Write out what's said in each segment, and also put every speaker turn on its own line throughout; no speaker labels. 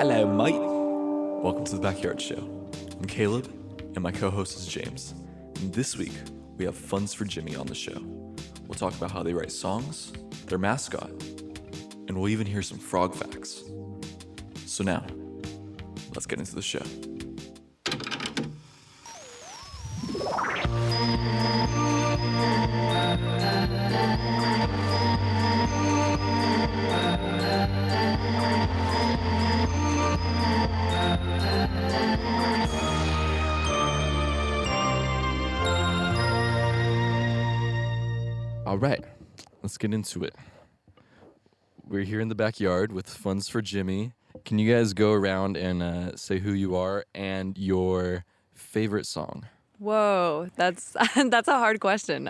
Hello, mate. Welcome to the Backyard Show. I'm Caleb, and my co-host is James. And this week, we have Funds for Jimmy on the show. We'll talk about how they write songs, their mascot, and we'll even hear some frog facts. So now, let's get into the show. All right, let's get into it. We're here in the backyard with Funds for Jimmy. Can you guys go around and say who you are and your favorite song?
Whoa, that's that's a hard question.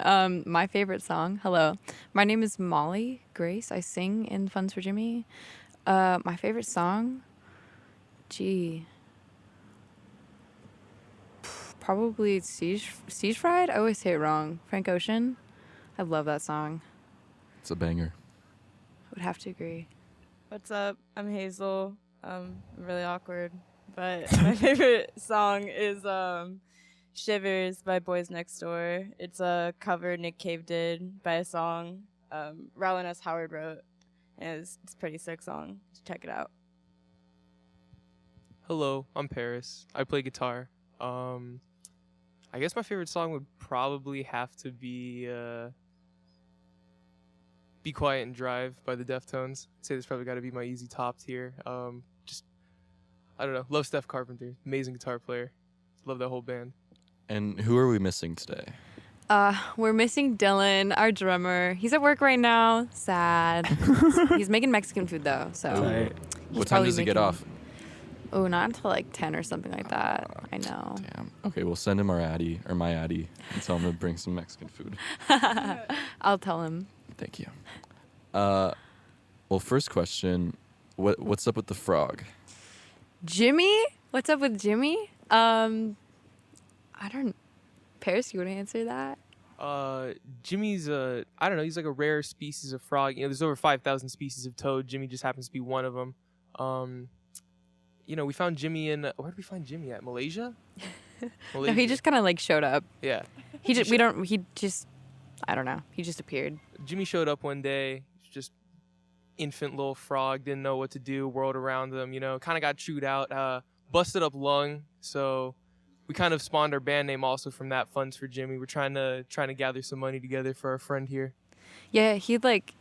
My favorite song. Hello, my name is Molly Grace. I sing in Funds for Jimmy. My favorite song, probably Siege Fried. I always say it wrong. Frank Ocean. I love that song.
It's a banger.
I would have to agree.
What's up? I'm Hazel. Really awkward, but my favorite song is Shivers by Boys Next Door. It's a cover Nick Cave did by a song Rowland S. Howard wrote, and it's a pretty sick song. Check it out.
Hello, I'm Paris. I play guitar. I guess my favorite song would probably have to Be Quiet and Drive by the Deftones. I'd say that's probably got to be my easy top tier. I don't know. Love Steph Carpenter. Amazing guitar player. Love that whole band.
And who are we missing today?
We're missing Dylan, our drummer. He's at work right now. Sad. He's making Mexican food though, so.
Right.
He's
What time
probably
does he get off?
Oh, not until like 10 or something like that. I know.
Damn. Okay, we'll send him my Addy, and tell him to bring some Mexican food.
I'll tell him.
Thank you. Well, first question, what's up with the frog?
Jimmy? What's up with Jimmy? Paris, you want to answer that?
Jimmy's I don't know. He's like a rare species of frog. There's over 5,000 species of toad. Jimmy just happens to be one of them. We found Jimmy in where did we find Jimmy at? Malaysia?
No, he just kind of like showed up.
Yeah.
I don't know. He just appeared.
Jimmy showed up one day, just infant little frog, didn't know what to do, whirled around him, kind of got chewed out, busted up lung. So we kind of spawned our band name also from that, Funds for Jimmy. We're trying to gather some money together for our friend here.
Yeah, he like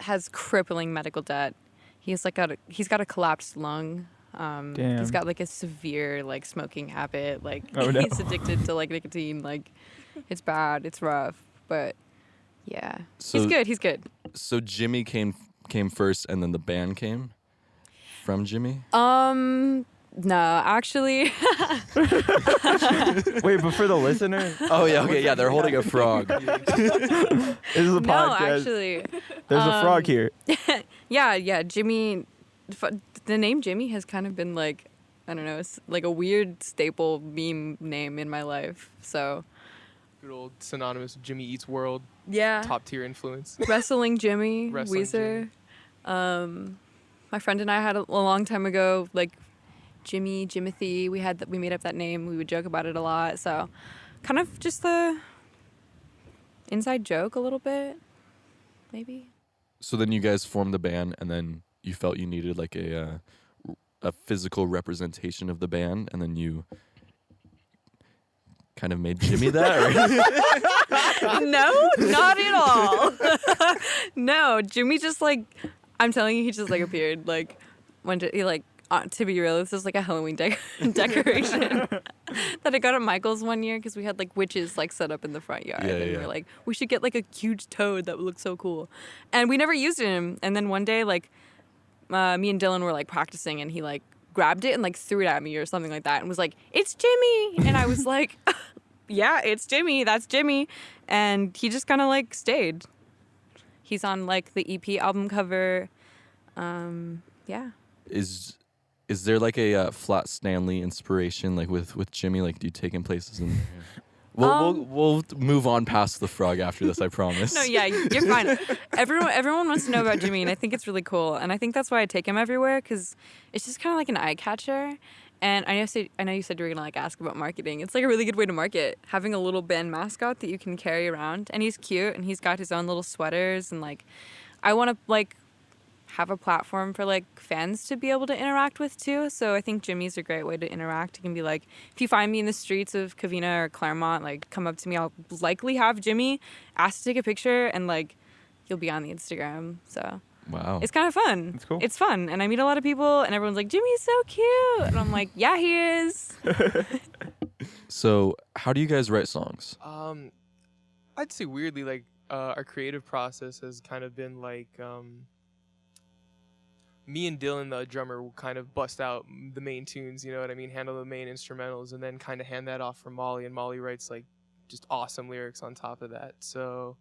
has crippling medical debt. He's got a collapsed lung.
Damn.
He's got like a severe like smoking habit. Like
Oh, no.
he's addicted to like nicotine. Like it's bad. It's rough. But yeah,
So-
He's good.
So Jimmy came first, and then the band came from Jimmy?
No, actually.
Wait, but for the listener,
Oh, yeah, okay, yeah, they're holding a frog.
this is a podcast.
No, actually.
There's a frog here.
Yeah. Jimmy. The name Jimmy has kind of been like, I don't know, it's like a weird staple meme name in my life. So.
Good old synonymous with Jimmy Eats World.
Yeah.
Top tier influence.
Wrestling Jimmy,
Wrestling
Weezer. My friend and I had a long time ago, like Jimothy. We made up that name. We would joke about it a lot. So, kind of just the inside joke a little bit, maybe.
So then you guys formed the band, and then you felt you needed like a physical representation of the band, and then you kind of made Jimmy that? Or?
No, not at all. No, Jimmy just like, I'm telling you, he just like appeared like one day. He like, to be real, this is like a Halloween decoration that I got at Michael's one year because we had like witches like set up in the front yard, and we were like, we should get like a huge toad that would look so cool, and we never used him. And then one day, like, me and Dylan were like practicing, and he like grabbed it and like threw it at me or something like that, and was like, "It's Jimmy," and I was like, "Yeah, it's Jimmy. That's Jimmy," and he just kind of like stayed. He's on like the EP album cover. Yeah.
Is there like a Flat Stanley inspiration like with Jimmy? Like, do you take him places and We'll move on past the frog after this, I promise.
No, yeah, you're fine. Everyone wants to know about Jimmy, and I think it's really cool. And I think that's why I take him everywhere, because it's just kind of like an eye catcher. And I know you said you were gonna like ask about marketing. It's like a really good way to market, having a little band mascot that you can carry around. And he's cute, and he's got his own little sweaters, and like, I want to like have a platform for like fans to be able to interact with too. So I think Jimmy's a great way to interact. You can be like, if you find me in the streets of Covina or Claremont, like come up to me. I'll likely have Jimmy ask to take a picture, and like you'll be on the Instagram. So
Wow.
it's kind of fun.
That's cool.
It's fun, and I meet a lot of people, and everyone's like, Jimmy's so cute, and I'm like, yeah, he is.
So how do you guys write songs?
I'd say weirdly, like our creative process has kind of been like me and Dylan, the drummer, will kind of bust out the main tunes, you know what I mean, handle the main instrumentals, and then kind of hand that off for Molly, and Molly writes like just awesome lyrics on top of that. So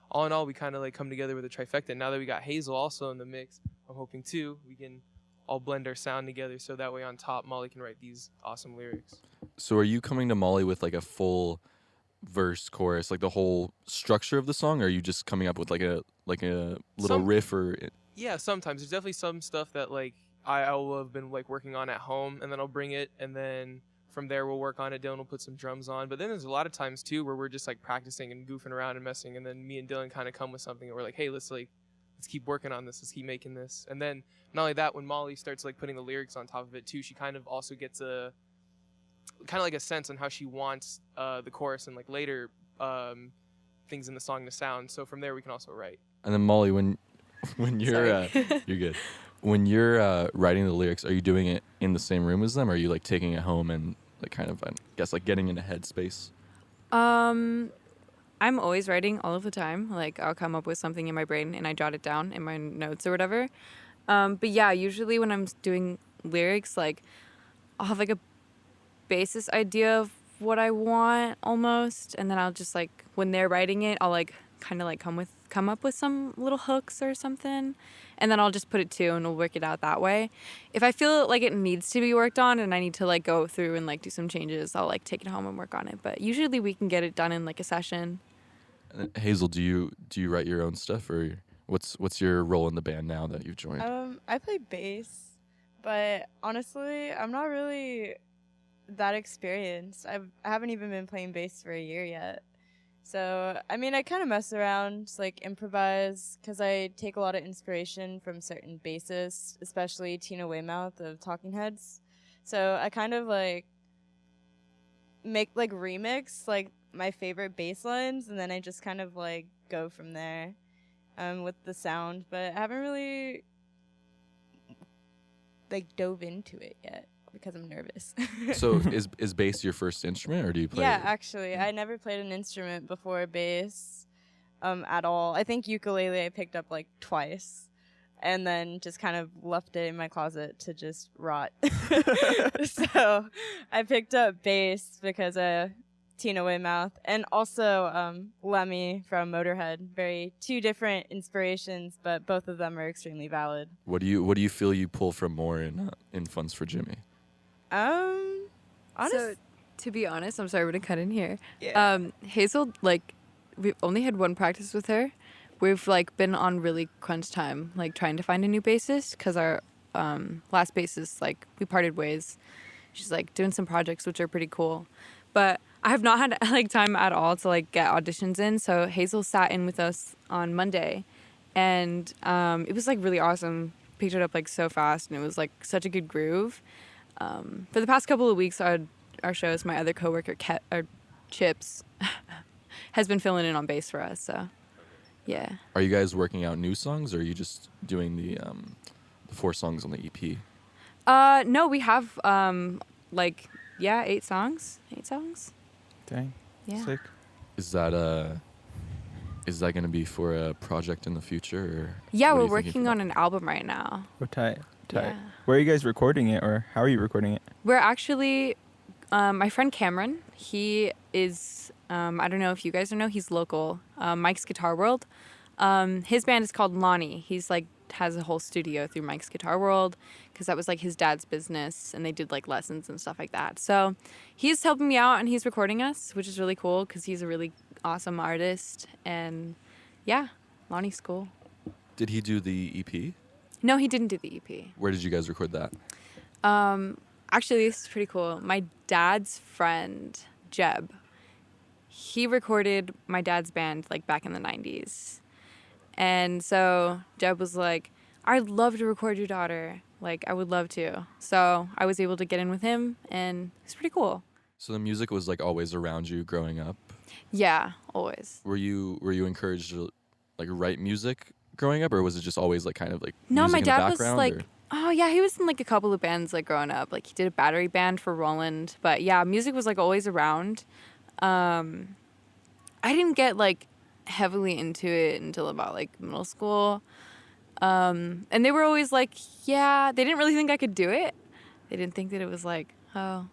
all in all, we kind of like come together with a trifecta. And now that we got Hazel also in the mix, I'm hoping too we can all blend our sound together, so that way on top Molly can write these awesome lyrics.
So are you coming to Molly with like a full verse, chorus, like the whole structure of the song, or are you just coming up with like a little riff or?
Yeah, sometimes there's definitely some stuff that like I will have been like working on at home, and then I'll bring it, and then from there we'll work on it. Dylan will put some drums on, but then there's a lot of times too where we're just like practicing and goofing around and messing, and then me and Dylan kind of come with something, and we're like, hey, let's keep working on this, let's keep making this. And then not only that, when Molly starts like putting the lyrics on top of it too, she kind of also gets a kind of like a sense on how she wants the chorus and like later things in the song to sound. So from there we can also write.
And then Molly, when you're you're good. When you're writing the lyrics, are you doing it in the same room as them, or are you like taking it home and like kind of, I guess, like getting in a headspace?
I'm always writing all of the time. Like I'll come up with something in my brain and I jot it down in my notes or whatever. But yeah, usually when I'm doing lyrics, like I'll have like a basis idea of what I want almost, and then I'll just like, when they're writing it, I'll like kind of like come up with some little hooks or something, and then I'll just put it to, and we'll work it out that way. If I feel like it needs to be worked on and I need to like go through and like do some changes, I'll like take it home and work on it. But usually we can get it done in like a session.
Hazel, do you write your own stuff, or what's your role in the band now that you've joined?
I play bass, but honestly, I'm not really that experienced. I haven't even been playing bass for a year yet. So, I mean, I kind of mess around, like improvise, because I take a lot of inspiration from certain bassists, especially Tina Weymouth of Talking Heads. So I kind of like make like remix like my favorite bass lines, and then I just kind of like go from there with the sound. But I haven't really like dove into it yet, because I'm nervous.
So is bass your first instrument, or do you play?
Yeah, actually, I never played an instrument before bass at all. I think ukulele I picked up like twice, and then just kind of left it in my closet to just rot. So I picked up bass because Tina Weymouth, and also Lemmy from Motorhead. Two different inspirations, but both of them are extremely valid.
What do you feel you pull from more in Funds for Jimmy?
So, to be honest, I'm sorry, we're gonna cut in here.
Yeah.
Hazel, like, we've only had one practice with her. We've like been on really crunch time, like trying to find a new bassist, because our last bassist, like, we parted ways. She's like doing some projects which are pretty cool, but I have not had like time at all to like get auditions in. So Hazel sat in with us on Monday, and it was like really awesome. Picked it up like so fast, and it was like such a good groove. For the past couple of weeks, our shows, my other coworker, Chips, has been filling in on bass for us. So, yeah.
Are you guys working out new songs, or are you just doing the 4 songs on the EP?
No, we have 8 songs. 8 songs.
Dang.
Yeah.
Sick.
Is that going to be for a project in the future? Or
Yeah,
what are
we're
you thinking
working
for
on
that?
an album right now.
Oh, tight.
Yeah.
Where are you guys recording it, or how are you recording it?
We're actually, my friend Cameron, he is, I don't know if you guys know, he's local, Mike's Guitar World. His band is called Lonnie. He's like has a whole studio through Mike's Guitar World because that was like his dad's business, and they did like lessons and stuff like that. So he's helping me out and he's recording us, which is really cool because he's a really awesome artist. And yeah, Lonnie's cool.
Did he do the EP?
No, he didn't do the EP.
Where did you guys record that?
Actually, this is pretty cool. My dad's friend, Jeb, he recorded my dad's band like back in the 90s. And so Jeb was like, I'd love to record your daughter. Like, I would love to. So I was able to get in with him, and it's pretty cool.
So the music was like always around you growing up.
Yeah, always.
Were you encouraged to like write music growing up, or was it just always like kind of like
No,
music
my
in
dad
the
was
background,
like,
or?
oh yeah, he was in like a couple of bands like growing up. Like he did a battery band for Roland. But yeah, music was like always around. I didn't get like heavily into it until about like middle school. And they were always like, yeah, they didn't really think I could do it. They didn't think that it was like, oh,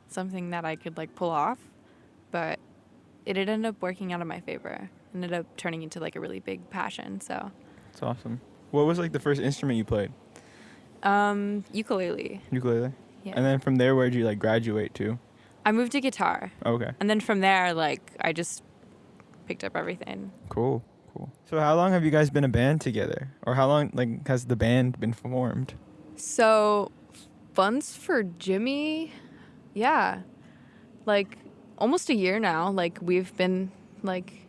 something that I could like pull off. But it ended up working out in my favor. It ended up turning into like a really big passion. So
That's awesome. What was like the first instrument you played?
ukulele.
Ukulele.
Yeah.
And then from there, where did you like graduate to?
I moved to guitar.
Okay.
And then from there, like, I just picked up everything.
Cool. So how long have you guys been a band together? Or how long like has the band been formed?
So, Funds for Jimmy, yeah. Like, almost a year now. Like, we've been, like,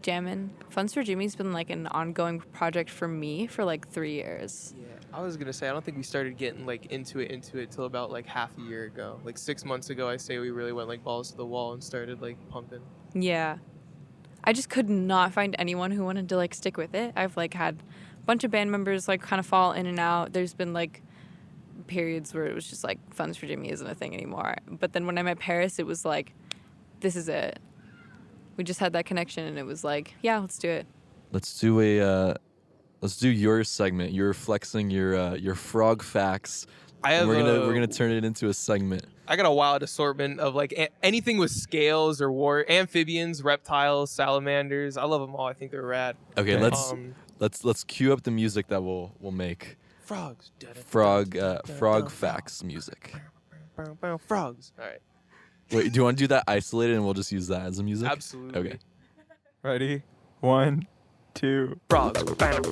jamming. Funds for Jimmy's been, like, an ongoing project for me for, like, 3 years.
Yeah, I was gonna say I don't think we started getting like into it till about like half a year ago. Like 6 months ago, I say we really went like balls to the wall and started like pumping.
Yeah. I just could not find anyone who wanted to, like, stick with it. I've, like, had a bunch of band members, like, kind of fall in and out. There's been, like, periods where it was just, like, Funds for Jimmy isn't a thing anymore. But then when I met Paris, it was, like, this is it. We just had that connection, and it was, like, yeah, let's do it.
Let's do your segment. You're flexing your frog facts.
I have
We're gonna turn it into a segment.
I got a wild assortment of like anything with scales or amphibians, reptiles, salamanders. I love them all. I think they're rad.
Okay,
Okay.
let's cue up the music that we'll make.
Frogs.
Frog facts music.
Frogs. All right.
Wait, do you want to do that isolated and we'll just use that as a music?
Absolutely.
Okay.
Ready? 1, 2.
Frogs. Frogs.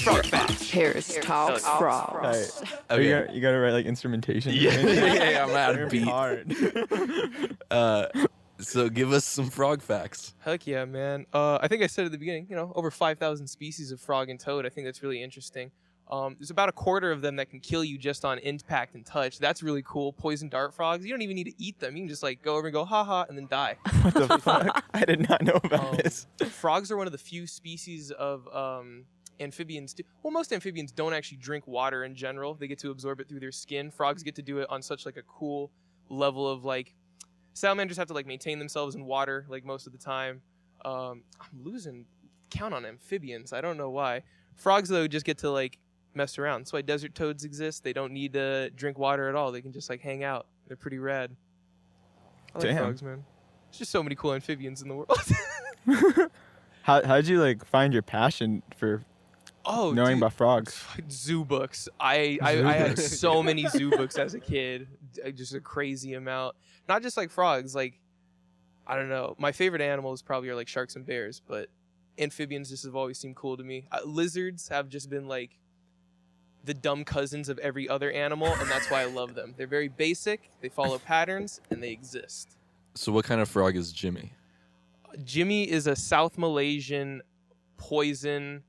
Frog facts.
Paris talks frogs.
Alright.
Okay.
You gotta write like instrumentation.
Yeah, I'm out of
It'll be
beat.
hard.
So give us some frog facts.
Heck yeah, man. I think I said at the beginning, over 5,000 species of frog and toad. I think that's really interesting. There's about a quarter of them that can kill you just on impact and touch. That's really cool. Poison dart frogs. You don't even need to eat them. You can just like go over and go ha ha and then die.
What the fuck? I did not know about this.
Frogs are one of the few species of amphibians. Well, most amphibians don't actually drink water in general. They get to absorb it through their skin. Frogs get to do it on such like a cool level of like. Salamanders have to like maintain themselves in water like most of the time. I'm losing count on amphibians. I don't know why. Frogs though just get to like mess around. That's why desert toads exist. They don't need to drink water at all. They can just like hang out. They're pretty rad. I like
Damn.
frogs, man. There's just so many cool amphibians in the world.
How'd you like find your passion for knowing
dude.
about frogs?
Zoo books. I had so many zoo books as a kid. Just a crazy amount. Not just like frogs. Like, I don't know. My favorite animals probably are like sharks and bears, but amphibians just have always seemed cool to me. Lizards have just been like the dumb cousins of every other animal, and that's why I love them. They're very basic. They follow patterns, and they exist.
So what kind of frog is Jimmy?
Jimmy is a South Malaysian poison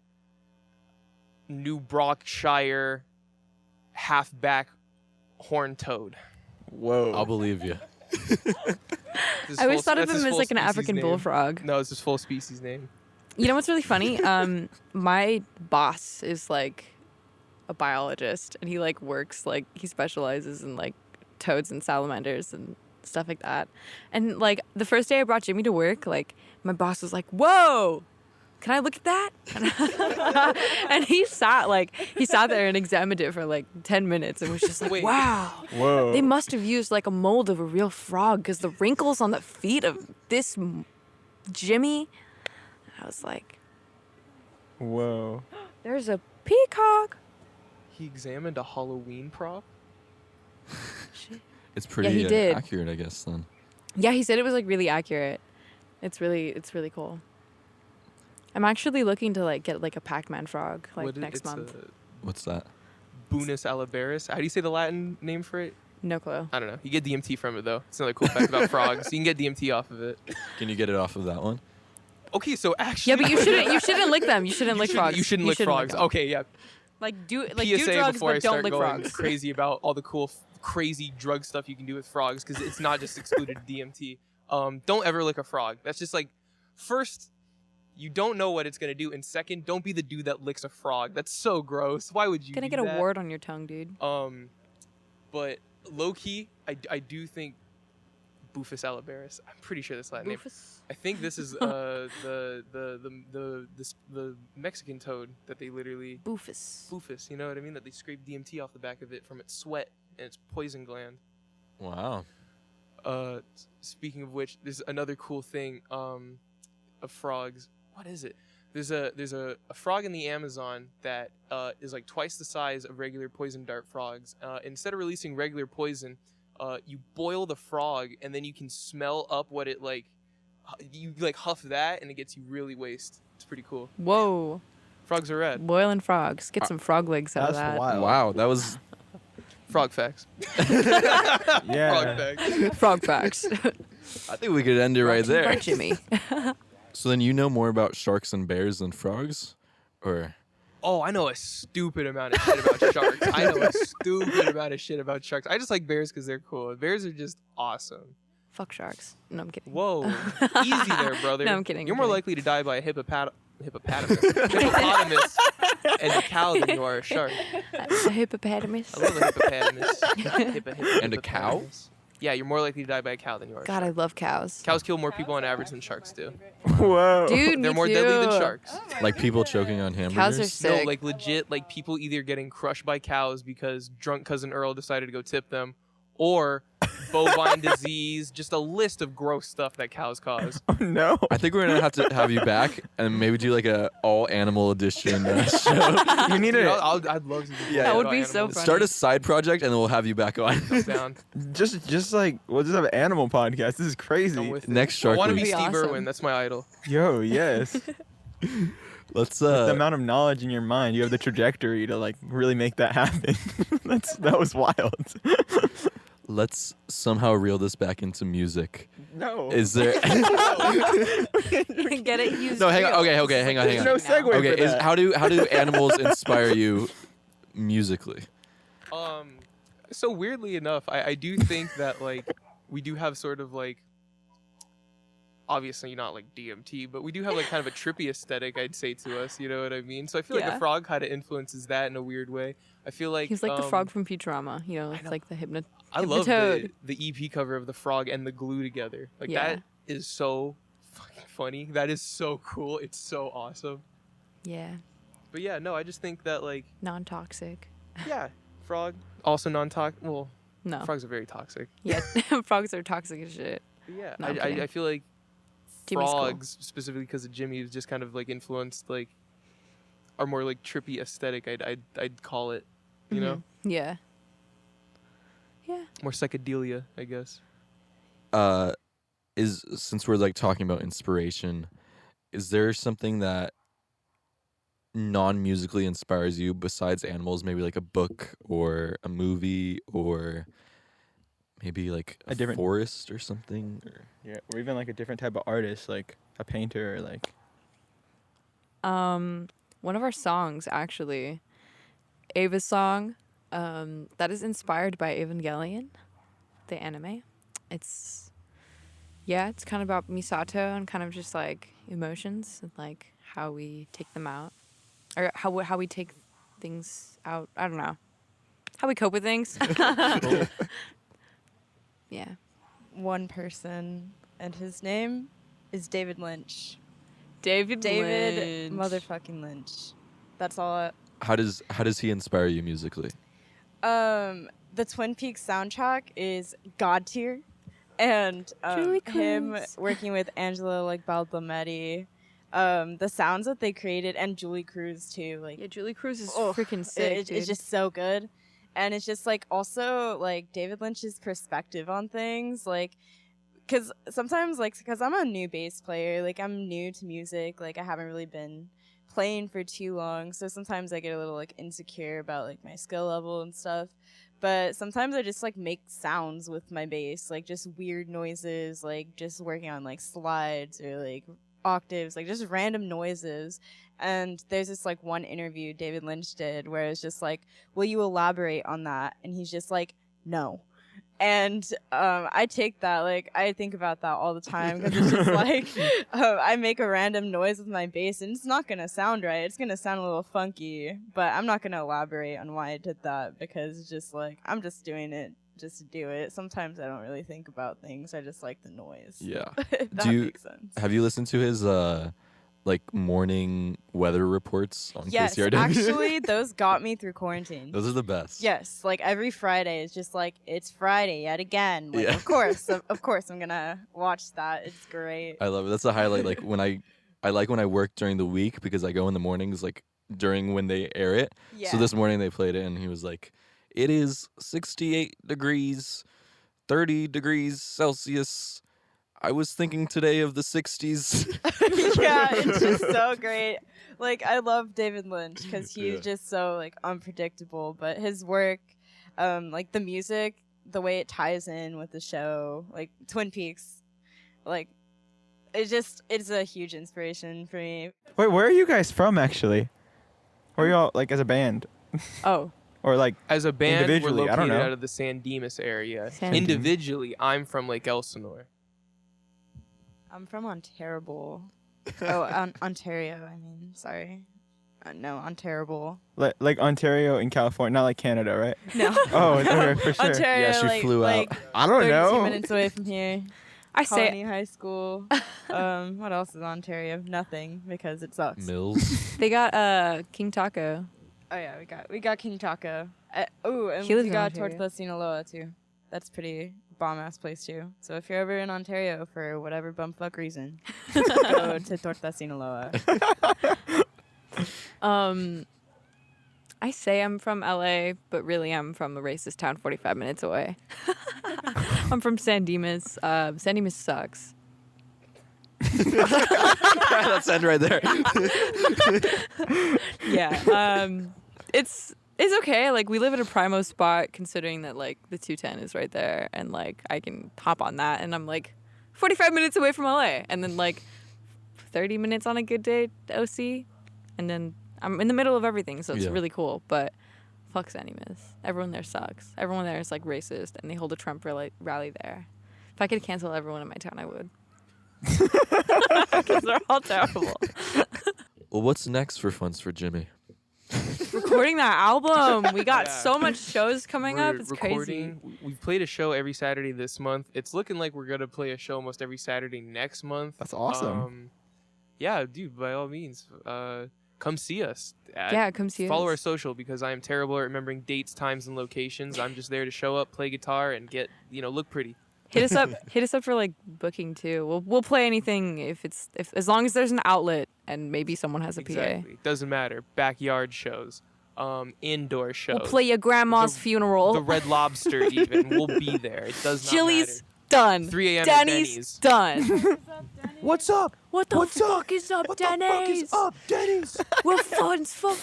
New Brockshire halfback horned toad.
Whoa.
I'll believe you.
This
I always thought of
that's his
him as
full
like an
species
African
name.
bullfrog.
No, it's his full species name.
You know what's really funny? My boss is like a biologist, and he like works like he specializes in like toads and salamanders and stuff like that. And like the first day I brought Jimmy to work, like my boss was like, "Whoa, can I look at that?" And he sat there and examined it for like 10 minutes and was just like,
Wait.
"Wow,
Whoa.
they must have used like a mold of a real frog because the wrinkles on the feet of this Jimmy. I was like,
Whoa.
there's a peacock.
He examined a Halloween prop.
It's pretty
he did.
accurate, I guess. Then
Yeah, he said it was like really accurate. It's really cool. I'm actually looking to like get like a Pac-Man frog like next month.
what's that?
Bunus alabaris. How do you say the Latin name for it?
No clue.
I don't know. You get DMT from it though. It's another cool fact about frogs. You can get DMT off of it.
Can you get it off of that one?
Okay, so actually,
Yeah, but you shouldn't lick them. You shouldn't lick frogs.
You shouldn't lick frogs.
them.
Okay, yeah.
Do
PSA
drugs,
before I
but don't
start
lick
going
frogs.
crazy about all the cool, crazy drug stuff you can do with frogs, because it's not just excluded to DMT. Don't ever lick a frog. That's just like, first, you don't know what it's gonna do, and second, don't be the dude that licks a frog. That's so gross. Why would you?
Gonna
do
get a
that?
wart on your tongue, dude.
But low key, I do think Bufus alabaris. I'm pretty sure that's Latin name.
Boofus?
I think this is the Mexican toad that they literally
Boofus.
Bufus. You know what I mean? That they scrape DMT off the back of it from its sweat and its poison gland.
Wow.
Speaking of which, there's another cool thing of frogs. What is it? There's a frog in the Amazon that is like twice the size of regular poison dart frogs. Instead of releasing regular poison, you boil the frog and then you can smell up what it like. You like huff that and it gets you really wasted. It's pretty cool.
Whoa.
Frogs are rad.
Boiling frogs. Get some frog legs out of
That's
that.
wild.
Wow, that was
Frog facts.
Yeah.
Frog facts.
Frog facts.
I think we could end it right there.
By Jimmy.
So then you know more about sharks and bears than frogs? Or
Oh, I know a stupid amount of shit about sharks. I know a stupid amount of shit about sharks. I just like bears because they're cool. Bears are just awesome.
Fuck sharks. No, I'm kidding.
Whoa. Easy there, brother.
No, I'm kidding,
You're
I'm
more
kidding.
likely to die by a hippopotamus and a cow than you are a shark.
A hippopotamus.
I love a hippopotamus.
And a cow?
hippopotamus. Yeah, you're more likely to die by a cow than you are a
God,
shark.
I love cows.
Cows kill more people on average than sharks do.
Whoa.
Dude,
They're
me
more
too.
deadly than sharks.
like people choking on hamburgers?
Cows are
No,
sick.
like legit, like people either getting crushed by cows because drunk cousin Earl decided to go tip them, or bovine disease, just a list of gross stuff that cows cause.
Oh, no.
I think we're gonna have to have you back and maybe do like a all animal edition show.
You need
Dude,
to
I'd love to do
Yeah,
that would
about
be so
animals.
funny.
Start a side project and then we'll have you back on.
I'm down.
just like we'll just have an animal podcast. This is
I'm
crazy.
with it.
Next
I
Shark
want to
Week.
be
That'd
Steve
be awesome.
Irwin. That's my idol.
Yo, yes.
Let's
The amount of knowledge in your mind, you have the trajectory to like really make that happen. That was wild.
let's somehow reel this back into music.
No.
Is there
Get it? Use
No, hang on.
reels.
Okay, hang on, hang
There's
on.
no segue
Okay,
for that.
how do animals inspire you musically?
So weirdly enough, I do think that like we do have sort of like, obviously not like DMT, but we do have like kind of a trippy aesthetic, I'd say, to us. You know what I mean? So I feel like
Yeah.
the frog kind of influences that in a weird way. I feel like
He's like the frog from Futurama. You know, it's
know.
like the
I love
Hypnotoad.
the EP cover of the frog and the glue together. Like
Yeah.
that is so fucking funny. That is so cool. It's so awesome.
Yeah,
But yeah, no, I just think that like
non-toxic.
yeah, frog also non-toxic. Well,
No.
frogs are very toxic.
Yeah, frogs are toxic as shit.
But yeah,
No, I'm kidding.
I feel like
Jimmy's cool.
frogs specifically because of Jimmy is just kind of like influenced like our more like trippy aesthetic. I'd call it, you know,
Yeah. Yeah.
more psychedelia, I guess.
Is since we're like talking about inspiration, is there something that non-musically inspires you besides animals? Maybe like a book or a movie or maybe like
A different-
forest or something? Or
Yeah, or even like a different type of artist, like a painter or like.
One of our songs, actually, Ava's song, that is inspired by Evangelion, the anime. It's kind of about Misato and kind of just like emotions and like how we take them out, or how we take things out. I don't know, how we cope with things. Yeah.
One person, and his name is David Lynch.
David
David
Lynch.
motherfucking Lynch. That's all.
how does he inspire you musically?
The Twin Peaks soundtrack is god tier. And
Julie
him
Cruz.
working with Angela like Baldameti, the sounds that they created, and Julie Cruz too. Like,
Yeah, Julie Cruz is
oh,
freaking sick, dude.
it's just so good. And it's just like also like David Lynch's perspective on things, like, because sometimes like because I'm a new bass player, like I'm new to music, like I haven't really been playing for too long, so sometimes I get a little like insecure about like my skill level and stuff. But sometimes I just like make sounds with my bass, like just weird noises, like just working on like slides or like octaves, like just random noises. And there's this like one interview David Lynch did where it's just like, will you elaborate on that? And he's just like, no. And I take that, like, I think about that all the time because it's just like, I make a random noise with my bass and it's not going to sound right. It's going to sound a little funky, but I'm not going to elaborate on why I did that because it's just like, I'm just doing it just to do it. Sometimes I don't really think about things. I just like the noise.
Yeah.
If that
Do you-
makes sense.
Have you listened to his like morning weather reports on
Yes,
KCRW?
actually, those got me through quarantine.
Those are the best.
Yes, like every Friday, it's just like it's Friday yet again. Like,
Yeah.
of course, of course, I'm gonna watch that. It's great.
I love it. That's a highlight. Like when I like when I work during the week because I go in the mornings like during when they air it.
Yeah.
So this morning they played it and he was like, "It is 68 degrees, 30 degrees Celsius. I was thinking today of the 60s."
Yeah, it's just so great. Like I love David Lynch because he's
Yeah.
just so like unpredictable. But his work, like the music, the way it ties in with the show, like Twin Peaks, like it's a huge inspiration for me.
Wait, where are you guys from actually? Where are y'all like as a band?
Oh,
Or like
As a band, we're
Individually, I don't
located
know.
out of the San Dimas area.
San Dimas.
Individually, I'm from Lake Elsinore.
I'm from Ontario. Ontario. I mean, sorry. No, Ontario.
like Ontario in California, not like Canada, right?
No.
Oh, okay, for sure.
Ontario.
Yeah, she
like,
flew out.
like
I don't
32
know.
minutes away from here.
I say
Colony High School. What else is Ontario? Nothing because it sucks.
Mills.
they got King Taco.
Oh yeah, we got King Taco. And
He lives
we
in
got
Ontario.
Torta Sinaloa too. That's pretty bomb ass place too. So if you're ever in Ontario for whatever bumfuck reason, go to Torta Sinaloa.
I say I'm from LA, but really I'm from a racist town 45 minutes away. I'm from San Dimas. San Dimas sucks.
That's end right there.
Yeah. It's okay. Like we live at a primo spot considering that like the 210 is right there and like I can hop on that and I'm like 45 minutes away from LA and then like 30 minutes on a good day to OC and then I'm in the middle of everything, so it's
Yeah.
really cool. But fuck San Dimas. Everyone there sucks. Everyone there is like racist, and they hold a Trump rally there. If I could cancel everyone in my town, I would. Because they're all terrible.
Well, what's next for Funds for Jimmy?
Recording that album. We got
Yeah.
so much shows coming up.
We're
It's crazy.
recording. We've played a show every Saturday this month. It's looking like we're gonna play a show almost every Saturday next month.
That's awesome.
Yeah, dude. By all means, come see us.
Yeah, come see
Follow
us.
our social because I am terrible at remembering dates, times, and locations. I'm just there to show up, play guitar, and get look pretty.
Hit us up. Hit us up for like booking too. We'll play anything if as long as there's an outlet and maybe someone has a
Exactly. Doesn't matter. Backyard shows, indoor
PA.
shows.
We'll play your grandma's
The-
funeral.
The Red Lobster even. We'll be there. It does not
Chili's
matter.
done.
3 a.m. at
Denny's
Denny's.
done.
What's up?
What the
What's
fuck is up, Denny's?
Denny's?
We're Funds for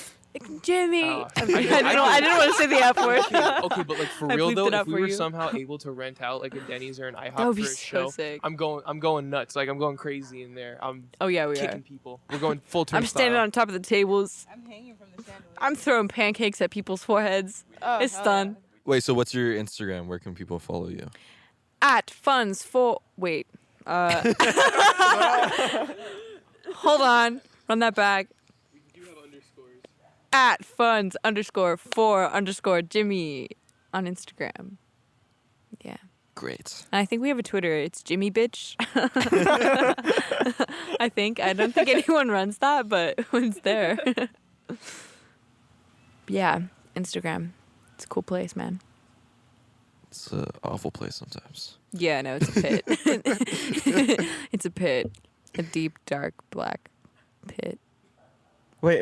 Jimmy.
Oh,
I didn't want to say the F word.
Okay, but like for
I
real
bleeped
though,
it out
if we
for
were
you.
somehow able to rent out like a Denny's or an IHOP
That would
for
be
a
so
show,
sick.
I'm going nuts. Like I'm going crazy in there. I'm
Oh yeah, we
kicking
are.
people. We're going full turn
I'm standing on top of the tables.
I'm hanging from the chandelier.
I'm throwing pancakes at people's foreheads.
Oh,
It's
hell
done.
Wait, so what's your Instagram? Where can people follow you?
At Funds for wait. Hold on. Run that back. At Funds _for Jimmy on Instagram. Yeah.
Great.
And I think we have a Twitter. It's Jimmy Bitch. I think. I don't think anyone runs that, but it's there. Yeah, Instagram. It's a cool place, man.
It's an awful place sometimes.
Yeah, no, it's a pit. It's a pit. A deep, dark, black pit.
Wait,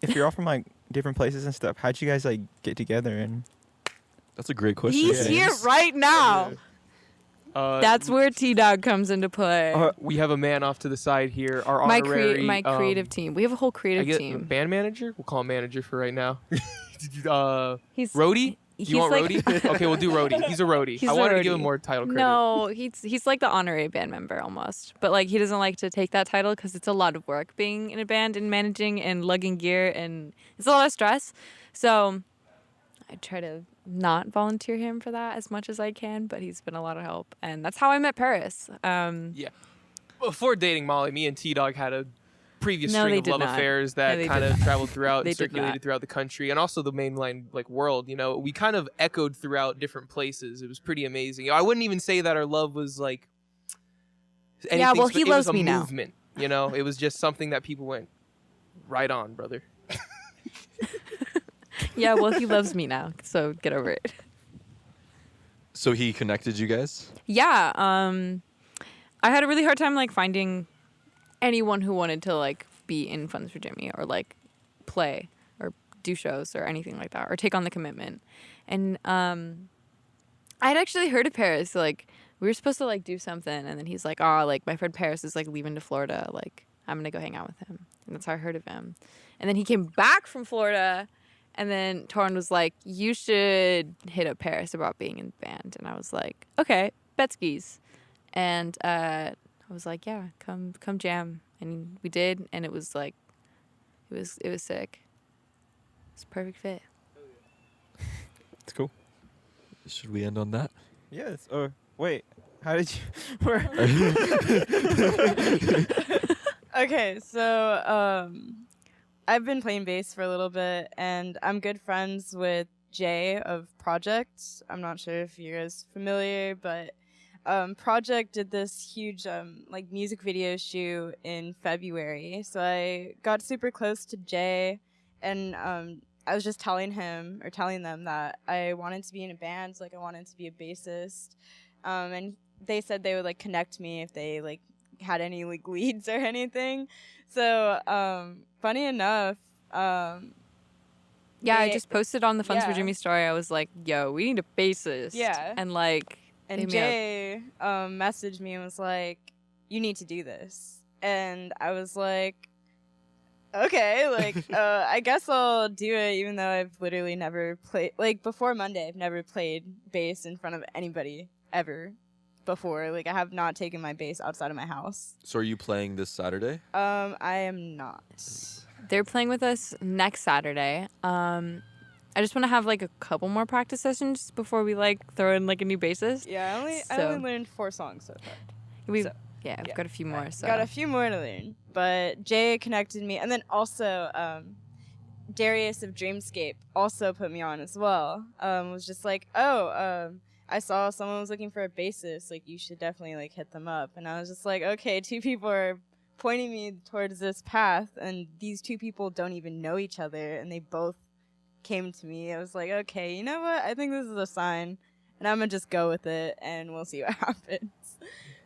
if you're all from like different places and stuff, how'd you guys like get together and?
That's a great question.
He's here right now. That's where T-Dog comes into play.
We have a man off to the side here. Our
my
honorary,
creative team. We have a whole
I
creative
get
team.
band manager. We'll call him manager for right now.
He's
Roadie.
he's
You want
like,
roadie? Okay, we'll do roadie. He's a roadie.
He's
I
a
wanted to give him
roadie.
more title credit.
No, he's like the honorary band member almost, but like he doesn't like to take that title because it's a lot of work being in a band and managing and lugging gear, and it's a lot of stress. So I try to not volunteer him for that as much as I can, but he's been a lot of help, and that's how I met Paris.
Yeah. Before dating Molly, me and T-Dog had a previous
No,
string
they
of
did
love
not.
affairs
No,
that
they
kind
did
of
not.
traveled throughout
They
and
did
circulated
not.
throughout the country and also the mainline like world. You know, we kind of echoed throughout different places. It was pretty amazing. You know, I wouldn't even say that our love was like anything.
Yeah, well, he
it was
loves
a
me now.
movement. You know, it was just something that people went right on, brother.
Yeah, well, he loves me now, so get over it.
So he connected you guys?
Yeah, I had a really hard time like finding anyone who wanted to like be in Funds for Jimmy or like play or do shows or anything like that or take on the commitment. And I had actually heard of Paris. Like we were supposed to like do something, and then he's like, "Oh, like my friend Paris is like leaving to Florida. Like I'm gonna go hang out with him." And that's how I heard of him. And then he came back from Florida. And then Torrin was like, "You should hit up Paris about being in the band." And I was like, "Okay, betskis." And I was like, "Yeah, come jam." And we did, and it was like, it was sick. It's a perfect fit.
It's cool.
Should we end on that?
Yes. Or wait, how did you? Where?
Okay, so I've been playing bass for a little bit, and I'm good friends with Jay of Project. I'm not sure if you guys familiar, but Project did this huge like music video shoot in February. So I got super close to Jay, and I was just telling them that I wanted to be in a band, like I wanted to be a bassist, and they said they would like connect me if they like had any like leads or anything. So funny enough,
Yeah, I
They-
just posted on the Funds for
yeah.
Jimmy story. I was like, "Yo, we need a bassist."
Yeah.
And like,
and
hit me up.
Jay messaged me and was like, "You need to do this," and I was like, "Okay, like I guess I'll do it," even though I've literally never played like before Monday. I've never played bass in front of anybody ever before. Like I have not taken my bass outside of my house.
So are you playing this Saturday?
I am not.
They're playing with us next Saturday. I just want to have like a couple more practice sessions before we like throw in like a new bassist.
Yeah, I
So-
only learned 4 songs so far.
We've
So-
I've
yeah.
got a few more. So
Got a few more to learn, but Jay connected me, and then also Darius of Dreamscape also put me on as well. Was just like, I saw someone was looking for a bassist, like you should definitely like hit them up, and I was just like, okay, 2 people are pointing me towards this path, and these 2 people don't even know each other, and they both came to me. I was like, okay, you know what? I think this is a sign, and I'm gonna just go with it, and we'll see what happens.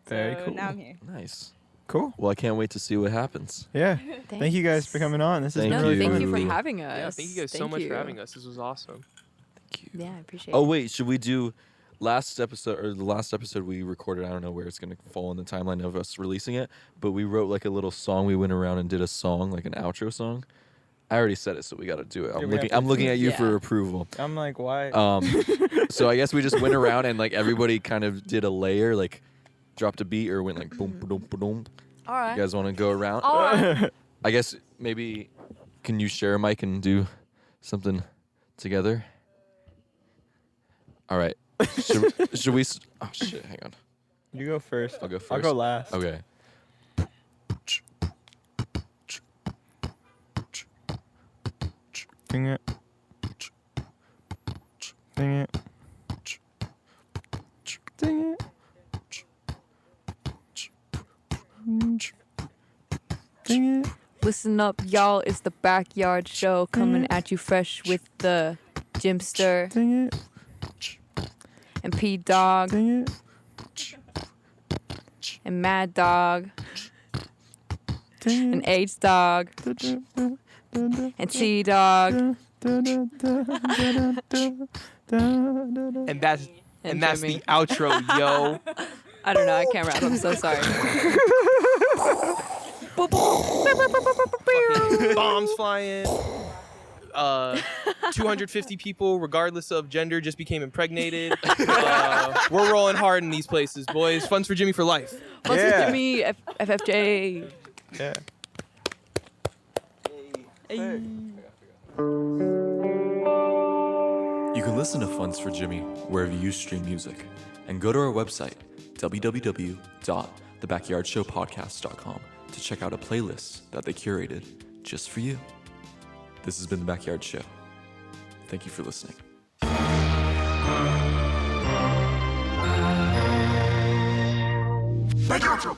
Very
So
cool.
Now I'm here.
Nice.
Cool.
Well, I can't wait to see what happens.
Yeah. Thank you guys for coming on. This has
Thank
been
No,
really
thank
fun.
you for
you.
having us.
Yeah, thank you guys so much for having us. This was awesome.
Thank you.
Yeah, I appreciate
Oh
it.
wait, should we do the last episode we recorded? I don't know where it's gonna fall in the timeline of us releasing it, but we wrote like a little song. We went around and did a song, like an outro song. I already said it, so we got to do it.
Yeah, we have to
I'm looking
do
at
it.
you for
Yeah.
approval.
I'm like, why?
So I guess we just went around and like everybody kind of did a layer, like dropped a beat or went like boom, boom, boom.
All right.
You guys want to go around?
All right.
I guess maybe can you share a mic and do something together? All right. Should we? Oh shit! Hang on.
You go first.
I'll go first.
I'll go last.
Okay.
Ding it. Ding it. Ding it. Ding it.
Listen up, y'all. It's the Backyard Show coming at you fresh with the Jimster
Ding it.
and P Dog.
Ding it.
and Mad Dog, and H Dog, and T Dog,
And that's
Jimmy.
the outro, yo.
I don't know. I can't rap. I'm so sorry.
Fucking bombs flying. 250 people, regardless of gender, just became impregnated. We're rolling hard in these places, boys. Funds for Jimmy for life.
Funds for Jimmy, FFJ.
Yeah.
You can listen to Funds for Jimmy wherever you stream music, and go to our website, www.thebackyardshowpodcast.com, to check out a playlist that they curated just for you. This has been The Backyard Show. Thank you for listening.
Backyard Show.